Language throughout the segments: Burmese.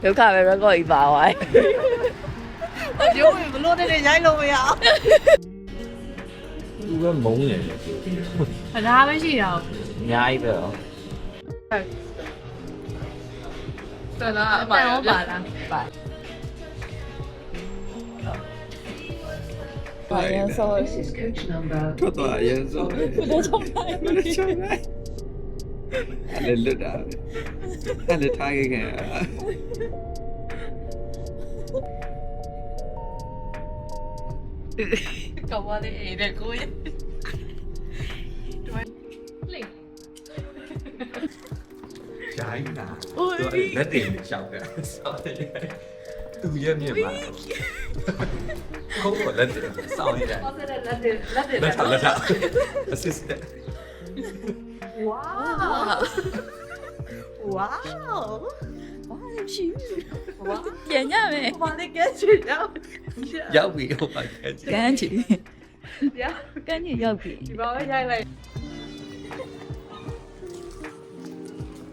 ဒုက္ခပဲ record ကြီးပါသွားတယ်ပြောရင်ဘလို့တဲ့ရိုက်လို့မရအောင်သူကမုန်းနေတယ် ဒါပဲရှိတာ အများကြီးပဲရော တော်လားအမှန်ရောပါလားပါ ဘာလဲဆို ထွက်သွားအရင်ဆုံးဘယ်လိုချုံလဲအဲ့လွတ်တာအဲ့လေထားခဲ့ခင်ကောင်းပါလေအဲ့ဒါကိုလေ ရိုင်းတာသူလက်တင်ရှောက်တယ်စောက်တယ်သူရဲ့မြင်ပါဟုတ်လက်တင်စောက်ရတယ်လက်ထ assistant wow ဝါရှိဝါပြန်ရမယ် ဘာလဲကဲချင်တော့ ရောက်ပြီဟိုပါခဲ့ကြ ကန်းချီ ရ ကန်းချီရောက်ပြီ ဒီဘာပဲရိုက်လိုက်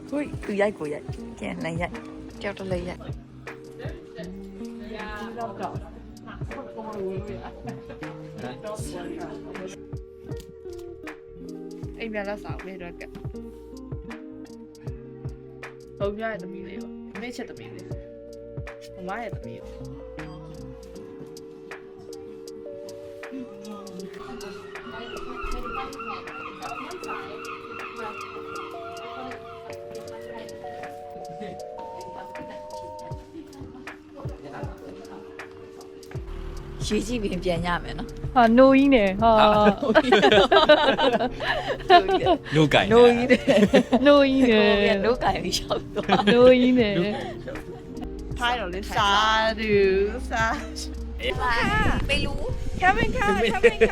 ဟိုသူရိုက်ကိုရိုက်ကျန်လည်းရိုက်ကြောက်တလည်းရိုက် တော့တော့ဆက်ပေါ်လို့ရအိမ်ပြန်လာဆောင်မေတော့ကသုံးရတဲ့သမီးလေးပါမိချက်သမီးလေးမမရဲ့သမီးရှိကြည့်ပြီးပြန်ရမယ်နော် ဟာနိုးကြီးနဲ့ဟာ နိုးကိုင် နိုးကြီးတယ် နိုးကြီးနဲ့ ပြန်နိုးကင်ပြီးရှောက်သွား နိုးကြီးနဲ့ထိုင်းတော့လေစာသူစာ ไม่รู้ coming อะไรค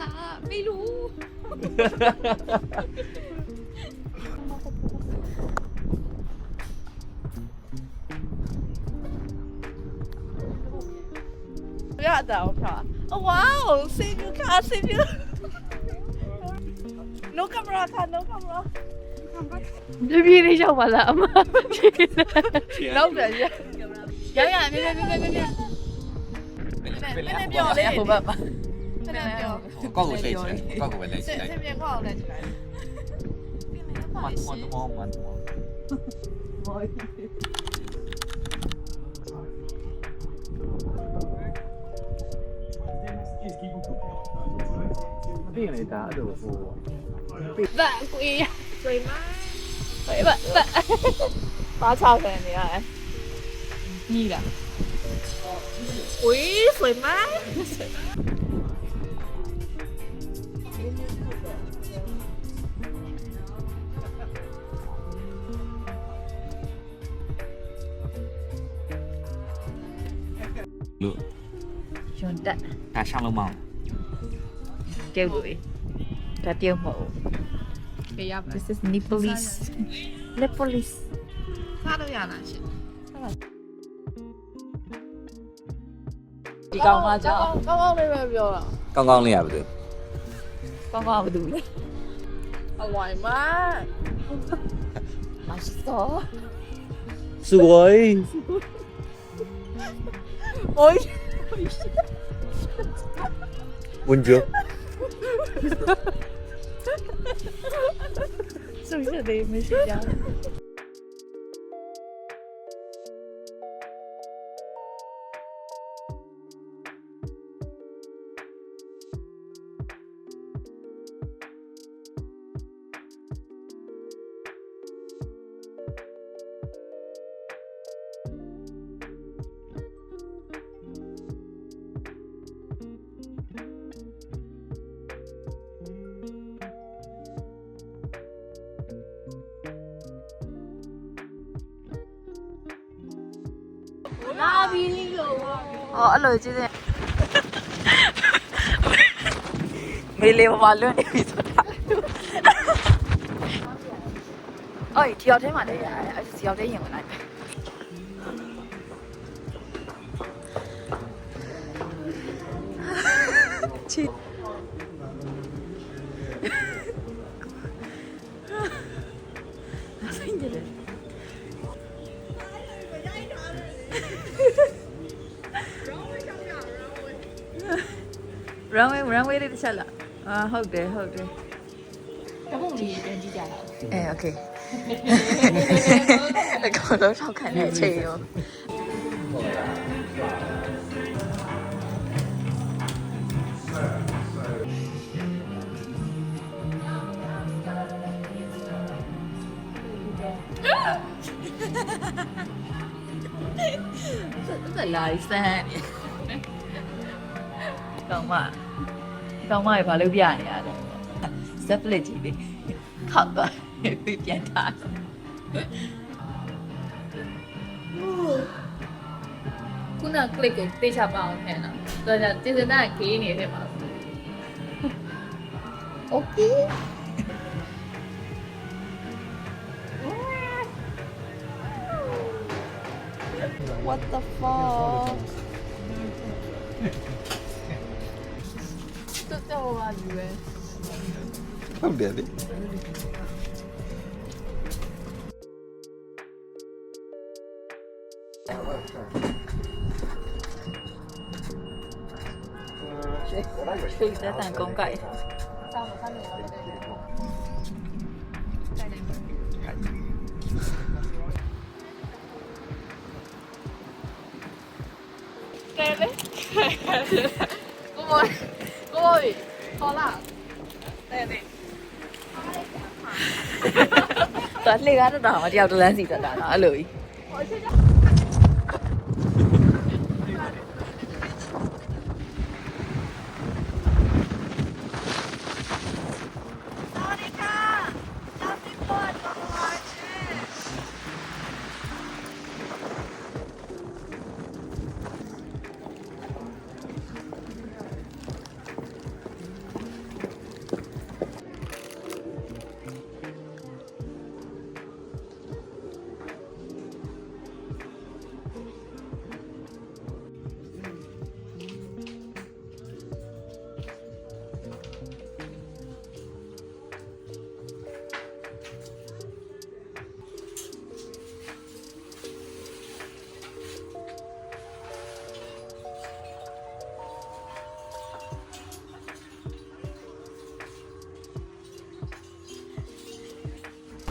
ะไม่รู้ ရတော့ခါ wow save you car save you no camera ခါ no camera ပြပြလေးရောက်ပါလားအမလောက်တယ်ရရမြဲမြဲပြောလေ ဟိုဘက်မှာ နည်းနည်းပြော ကောက်ကိုစိတ်ချင်ကောက်ကိုပဲလိုက် စ ချ င် င် စင်ပြန်ခေါက်လဲချင်တယ် มันပြင်နေတာအဲ့လိုဟို ဗတ်ကိုအေးဆွေမဗတ်ပါချောက်တယ်နေရတယ်ညီလားဝေးဆွေမလို့ ယွန်တက် ဒါရှောင်းလုံးမောင်း တယောက်တွေဒါတယောက်မဟုတ် ပေးရပါ This is Nepalese Nepalese စားလို့ရလားရှင် ဒီကောင်ကကြောက် ကောင်းလေးပဲပြောတာ ကောင်းကောင်းလေးရပါဘူး ကောင်းကောင်းဘာလုပ်လဲ အဝိုင်မ မစော สวย โอ้ย bonjour ဆိုရတယ်မရှိကြဘူးလာပြီလို့ ဟောအဲ့လိုကြည့်စင်မေးလေးဘာလွတ်နေပြီဆိုတာအော်ဒီရောက်ထဲမှာလည်းရတယ်အဲ့ဒီရောက်ထဲရင်ဝင်လိုက်မယ်ချစ် runway လေးတစ်ချက်လာဟုတ်တယ် တပုံလေးပြန်ကြည့်ကြတာ okay အကောင်လုံးထောက်ခံတဲ့အချိန်ရော这来三年，ကောင်မရဘာလို့ပြနေရလဲစက်ပလက်ကြီးလေးခောက်သွားပြီးပြန်ထား ခုန click ကိုတေချာပအောင်ထည့်နော်တော်ကြတင်စင်တာဂေးနေတယ်မှာ okay what the fuck တော်ပါယူပဲ ဟုတ်တယ်လေ 水在等公改。ကဲလေကိုမဟောလာတဲ့တဲ့ တော်လေကားတော့မတယောက်တလန်းစီတက်တာနော်အဲ့လိုကြီး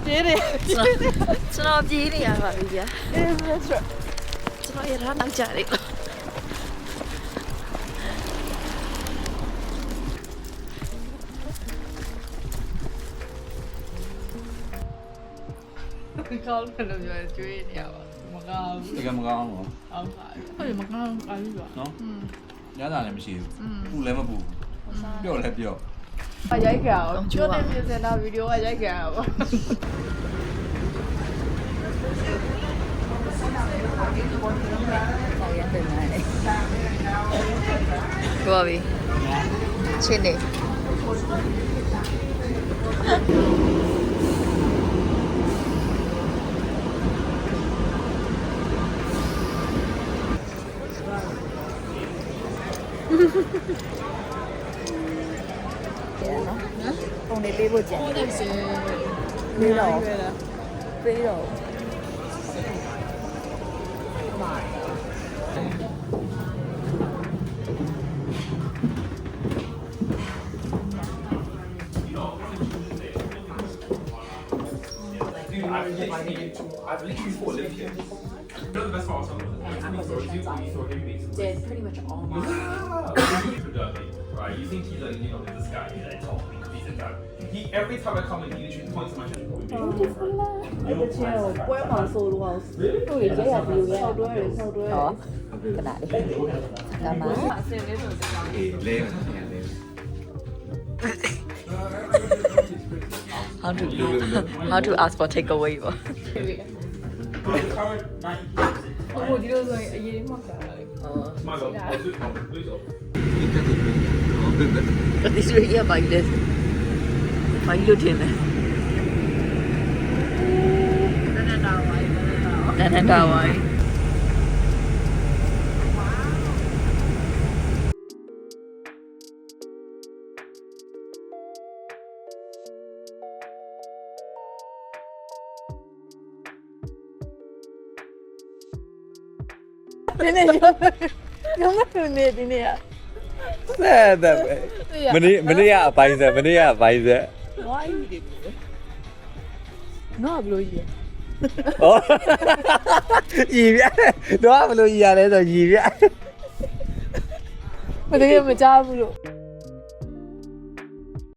ကျေးတယ် ကျွန်တော်ပြေးနေရပါပြီဗျာကျွန်တော်ရထားနောက်ကြတယ် ကောင်းတယ်လို့ပြောကျွေးနေရပါမကောင်း တကယ်မကောင်းဘူး အောင်ပါဟုတ်မကောင်းပါဘူးကွာ နော်ညတာလည်းမရှိဘူးပူလည်းမပူပြော့လည်းပြော့ ရိုက်ကြအောင်ကျွတ်နေပြင်စင်တာဗီဒီယိုကရိုက်ကြအောင် ဆောက်ရတဲ့နိုင်ဘောပြီချင်းနေပုံနေပေးဖို့ကြံ ဟုတ်တယ်ရှင် ပေးတော့ပေးတော့ I've literally fought lived here. You know the best part of something? There's pretty much all my Right, you think he's like, this guy, he's like top, he's a guy. Every time I come in, he literally points to my chest and calls me. ပွဲမှာဆိုလို့ဟုတ်ရရပြီးရဆောက်တွဲတယ်ဆောက်တွဲ ဟောခဏလေးဒါမှ အစင်လေးဆိုစကောင်း အေးလဲပြန်လဲ how to ask for takeaway ပေါ့ ဟိုဒီလိုဆိုရင်အရေးမှတာလေ My God, I'll do it. But this way here by this. By you tin. Nana why? နည်းနည်းရုံးမနေဒီနေ့ ဆက်တယ်ပဲမနေ့ကအပိုင်းဆက်မနေ့ကအပိုင်းဆက် ဝိုင်းဒီနော်ဘလို့ကြီး ဟောရီပြတော့ဘယ်လိုရီရလဲဆိုရီပြ မတကယ်မကြားဘူးလို့